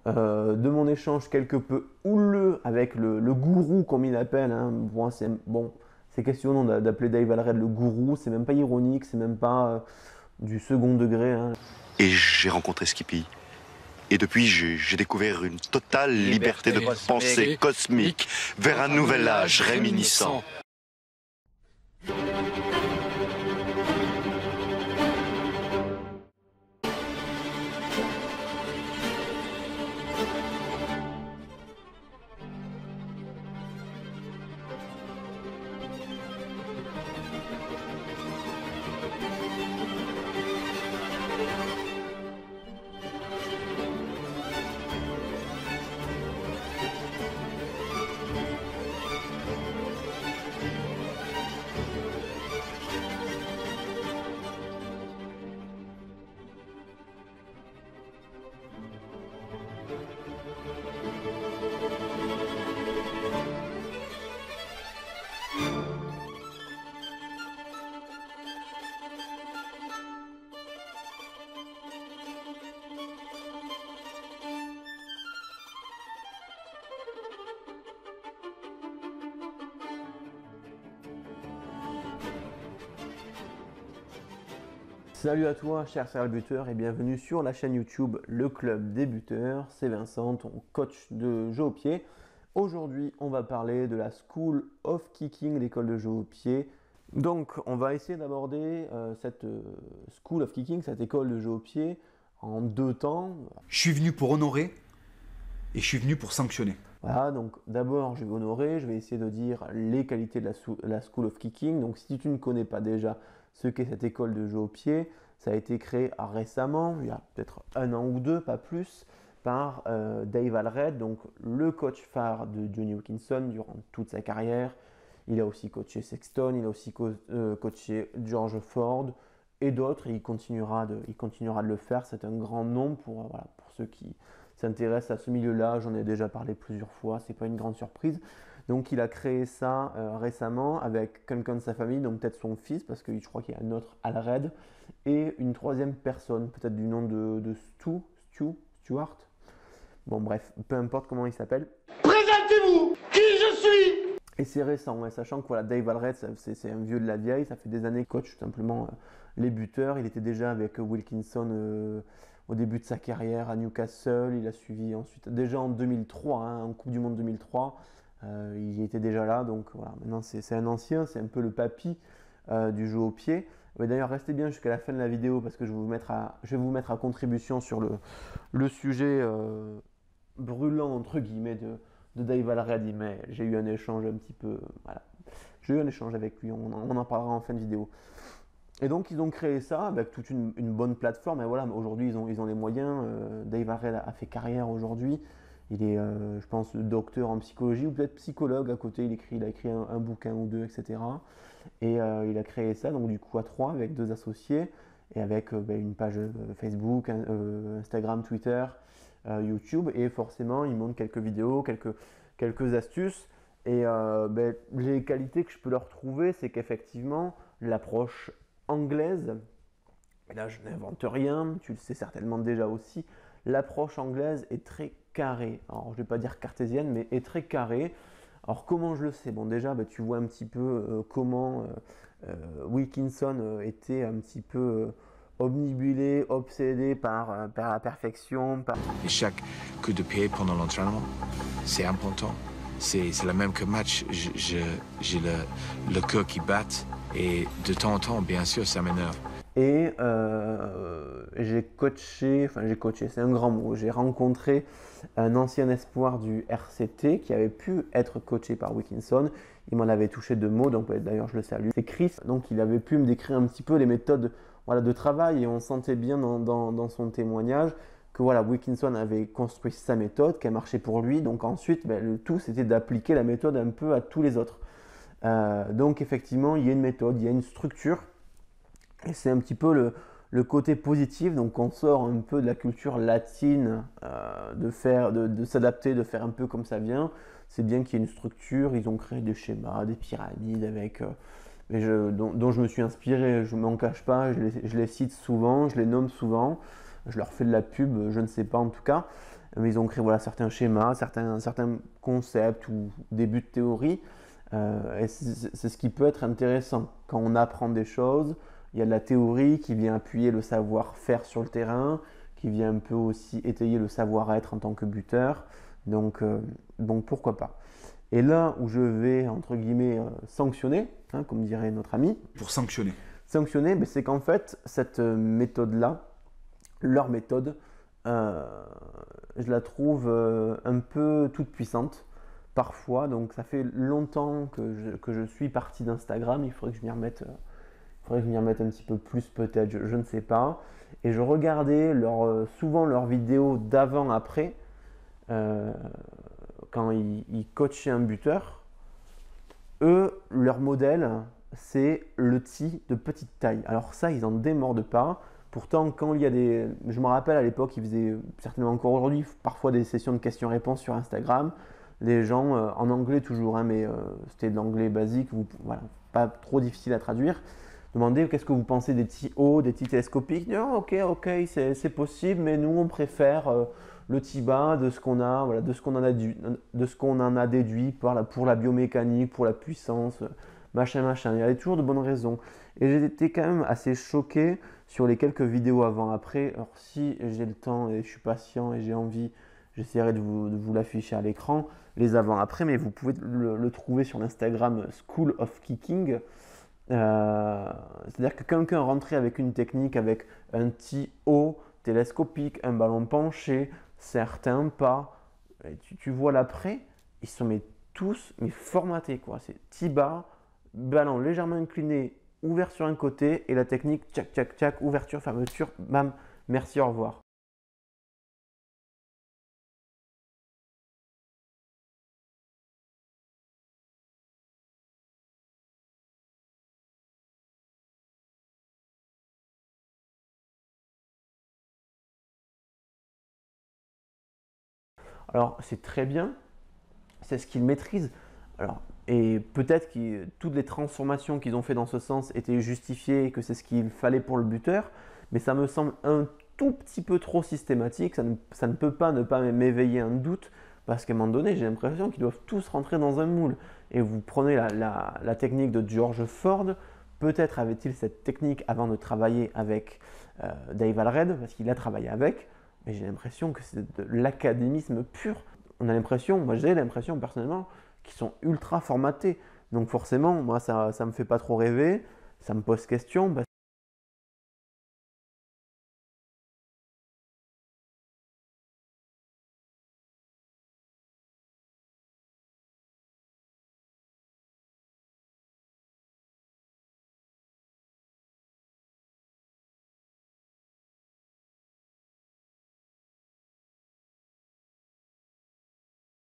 de mon échange quelque peu houleux avec le gourou, comme il appelle. Hein. Bon, c'est questionnant d'appeler Dave Allred le gourou, c'est même pas ironique, c'est même pas du second degré. Hein. Et j'ai rencontré Skippy. Et depuis, j'ai découvert une totale liberté de pensée cosmique vers un nouvel âge réminiscent. Salut à toi, cher serial buteur, et bienvenue sur la chaîne YouTube Le Club des Buteurs. C'est Vincent, ton coach de jeu au pied. Aujourd'hui, on va parler de la School of Kicking, l'école de jeu au pied. Donc, on va essayer d'aborder cette School of Kicking, cette école de jeu au pied, en deux temps. Je suis venu pour honorer et je suis venu pour sanctionner. Voilà, donc d'abord, je vais honorer, je vais essayer de dire les qualités de la School of Kicking. Donc, si tu ne connais pas déjà ce qu'est cette école de jeu au pied, ça a été créé récemment, il y a peut-être un an ou deux, pas plus, par Dave Allred, donc le coach phare de Johnny Wilkinson durant toute sa carrière. Il a aussi coaché Sexton, il a aussi coaché George Ford et d'autres, et il continuera de le faire. C'est un grand nom pour ceux qui s'intéressent à ce milieu-là. J'en ai déjà parlé plusieurs fois, c'est pas une grande surprise. Donc il a créé ça récemment avec quelqu'un de sa famille, donc peut-être son fils, parce que je crois qu'il y a un autre Allred, et une troisième personne, peut-être du nom de Stuart. Bon bref, peu importe comment il s'appelle. Présentez-vous, qui je suis. Et c'est récent, ouais, sachant que voilà, Dave Allred, c'est un vieux de la vieille, ça fait des années qu'il coach tout simplement les buteurs. Il était déjà avec Wilkinson au début de sa carrière à Newcastle, il a suivi ensuite, déjà en 2003, hein, en Coupe du Monde 2003, il était déjà là, donc voilà, maintenant c'est un ancien, c'est un peu le papy du jeu au pied. D'ailleurs, restez bien jusqu'à la fin de la vidéo parce que je vais vous mettre à contribution sur le sujet brûlant entre guillemets de Dave Allred. Mais j'ai eu un échange un petit peu, voilà, j'ai eu un échange avec lui, on en parlera en fin de vidéo. Et donc ils ont créé ça avec toute une bonne plateforme. Et voilà, aujourd'hui ils ont les moyens. Dave Allred a fait carrière aujourd'hui. Il est, je pense, docteur en psychologie ou peut-être psychologue à côté. Il a écrit un bouquin ou deux, etc. Et il a créé ça, donc du coup à trois avec deux associés et avec une page Facebook, Instagram, Twitter, YouTube. Et forcément, il montre quelques vidéos, quelques astuces. Et les qualités que je peux leur trouver, c'est qu'effectivement, l'approche anglaise, et là je n'invente rien, tu le sais certainement déjà aussi, l'approche anglaise est très carrée. Alors je ne vais pas dire cartésienne, mais est très carrée. Alors comment je le sais? Bon déjà, tu vois un petit peu comment Wilkinson était un petit peu obnubilé, obsédé par la perfection. Et chaque coup de pied pendant l'entraînement, c'est important. C'est la même que match. J'ai le cœur qui bat et de temps en temps, bien sûr, ça m'énerve. Et j'ai coaché, c'est un grand mot, j'ai rencontré un ancien espoir du RCT qui avait pu être coaché par Wilkinson. Il m'en avait touché deux mots, donc d'ailleurs je le salue. C'est Chris, donc il avait pu me décrire un petit peu les méthodes de travail et on sentait bien dans son témoignage que Wilkinson avait construit sa méthode, qui a marché pour lui. Donc ensuite, le tout c'était d'appliquer la méthode un peu à tous les autres. Donc effectivement, il y a une méthode, il y a une structure. Et c'est un petit peu le côté positif, donc on sort un peu de la culture latine, de s'adapter, de faire un peu comme ça vient. C'est bien qu'il y ait une structure, ils ont créé des schémas, des pyramides avec, dont je me suis inspiré, je ne m'en cache pas, je les cite souvent, je les nomme souvent, je leur fais de la pub, je ne sais pas en tout cas. mais ils ont créé voilà, certains schémas, certains concepts ou débuts de théorie. Et c'est ce qui peut être intéressant. Quand on apprend des choses, il y a de la théorie qui vient appuyer le savoir-faire sur le terrain, qui vient un peu aussi étayer le savoir-être en tant que buteur. Donc pourquoi pas. Et là où je vais, entre guillemets, sanctionner, hein, comme dirait notre ami. Pour sanctionner. Sanctionner, c'est qu'en fait, cette méthode-là, leur méthode, je la trouve un peu toute puissante parfois. Donc ça fait longtemps que je suis parti d'Instagram. Il faudrait que je m'y remette, un petit peu plus peut-être, je ne sais pas. Et je regardais souvent leurs vidéos d'avant-après quand ils coachaient un buteur. Eux, leur modèle, c'est le tee de petite taille. Alors ça, ils n'en démordent pas. Pourtant, quand il y a des... Je me rappelle à l'époque, ils faisaient, certainement encore aujourd'hui, parfois des sessions de questions-réponses sur Instagram. Les gens, en anglais toujours, hein, mais c'était de l'anglais basique, voilà, pas trop difficile à traduire, demandaient qu'est-ce que vous pensez des tee hauts, des tee télescopiques. Oh, ok, c'est possible, mais nous, on préfère le tee bas de ce qu'on a, voilà, de ce qu'on en a déduit pour la biomécanique, pour la puissance, machin. Il y avait toujours de bonnes raisons. Et j'étais quand même assez choqué sur les quelques vidéos avant-après. Alors si j'ai le temps et je suis patient et j'ai envie, j'essaierai de vous l'afficher à l'écran, les avant-après, mais vous pouvez le trouver sur l'Instagram School of Kicking. C'est-à-dire que quelqu'un rentrait avec une technique, avec un tee haut, télescopique, un ballon penché, certains pas. Et tu vois l'après, ils sont tous formatés, quoi. C'est tee bas, ballon légèrement incliné, ouvert sur un côté, et la technique, tchac, tchac, tchac, ouverture, fermeture, bam, merci, au revoir. Alors, c'est très bien, c'est ce qu'ils maîtrisent. Alors, et peut-être que toutes les transformations qu'ils ont fait dans ce sens étaient justifiées et que c'est ce qu'il fallait pour le buteur, mais ça me semble un tout petit peu trop systématique. Ça ne peut pas ne pas m'éveiller un doute, parce qu'à un moment donné, j'ai l'impression qu'ils doivent tous rentrer dans un moule. Et vous prenez la technique de George Ford, peut-être avait-il cette technique avant de travailler avec Dave Allred, parce qu'il a travaillé avec, mais j'ai l'impression que c'est de l'académisme pur. J'ai l'impression personnellement qu'ils sont ultra formatés. Donc forcément, moi ça me fait pas trop rêver, ça me pose question.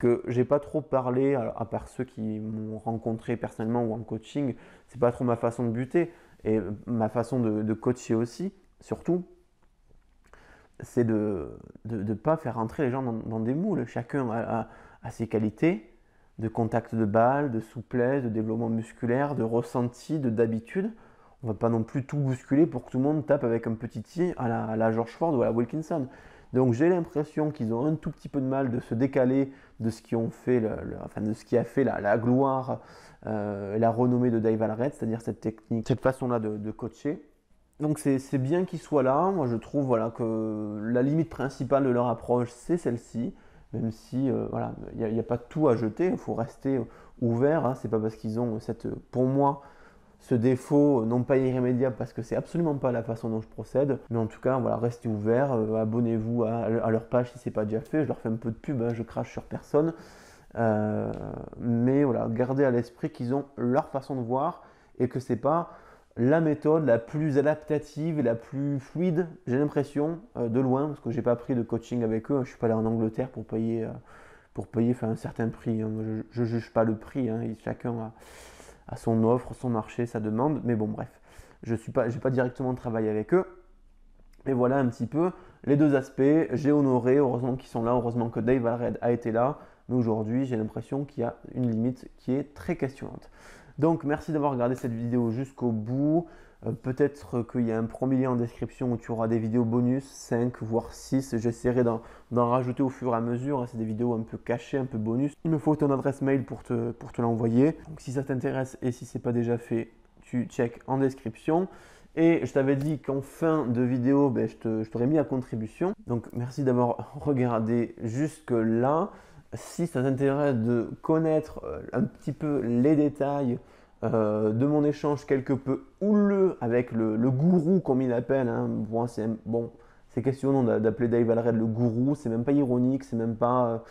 Que j'ai pas trop parlé, à part ceux qui m'ont rencontré personnellement ou en coaching, c'est pas trop ma façon de buter et ma façon de coacher aussi, surtout, c'est de ne pas faire rentrer les gens dans des moules. Chacun a ses qualités de contact de balle, de souplesse, de développement musculaire, de ressenti, d'habitude. On va pas non plus tout bousculer pour que tout le monde tape avec un petit tir à la George Ford ou à la Wilkinson. Donc j'ai l'impression qu'ils ont un tout petit peu de mal de se décaler de ce qui a fait la gloire, la renommée de Dave Allred, c'est-à-dire cette technique, cette façon-là de coacher. Donc c'est bien qu'ils soient là. Moi je trouve voilà, que la limite principale de leur approche c'est celle-ci, même si voilà, il n'y a pas tout à jeter, il faut rester ouvert. Hein. C'est pas parce qu'ils ont pour moi, ce défaut non pas irrémédiable, parce que c'est absolument pas la façon dont je procède, mais en tout cas voilà, restez ouverts, abonnez-vous à leur page si c'est pas déjà fait. Je leur fais un peu de pub, hein, je crache sur personne, mais voilà, gardez à l'esprit qu'ils ont leur façon de voir et que c'est pas la méthode la plus adaptative et la plus fluide, j'ai l'impression, de loin, parce que j'ai pas pris de coaching avec eux, je suis pas allé en Angleterre pour payer un certain prix, hein. Je juge pas le prix, hein, chacun à son offre, son marché, sa demande, mais bon bref, j'ai pas directement travaillé avec eux, mais voilà un petit peu les deux aspects. J'ai honoré, heureusement qu'ils sont là, heureusement que Dave Allred a été là, mais aujourd'hui j'ai l'impression qu'il y a une limite qui est très questionnante. Donc merci d'avoir regardé cette vidéo jusqu'au bout. Peut-être qu'il y a un premier lien en description où tu auras des vidéos bonus, 5 voire 6. J'essaierai d'en rajouter au fur et à mesure. C'est des vidéos un peu cachées, un peu bonus. Il me faut ton adresse mail pour te l'envoyer. Donc si ça t'intéresse et si ce n'est pas déjà fait, tu check en description. Et je t'avais dit qu'en fin de vidéo, je t'aurais mis à contribution. Donc merci d'avoir regardé jusque là. Si ça t'intéresse de connaître un petit peu les détails de mon échange quelque peu houleux avec le gourou comme il l'appelle, hein. C'est questionnant d'appeler Dave Allred le gourou, c'est même pas ironique, c'est même pas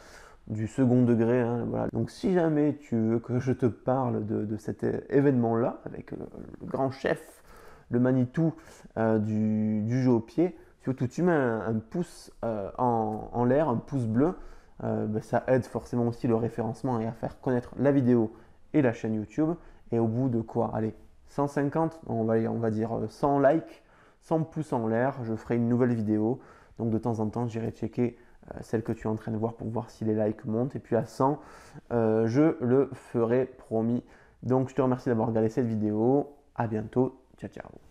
du second degré, hein, voilà. Donc si jamais tu veux que je te parle de cet événement-là, avec le grand chef, le Manitou du jeu au pied, surtout tu mets un pouce en l'air, un pouce bleu, ça aide forcément aussi le référencement et à faire connaître la vidéo et la chaîne YouTube. Et au bout de quoi? Allez, 150, on va dire 100 likes, 100 pouces en l'air, je ferai une nouvelle vidéo. Donc de temps en temps, j'irai checker celle que tu es en train de voir pour voir si les likes montent. Et puis à 100, je le ferai promis. Donc je te remercie d'avoir regardé cette vidéo. À bientôt. Ciao, ciao.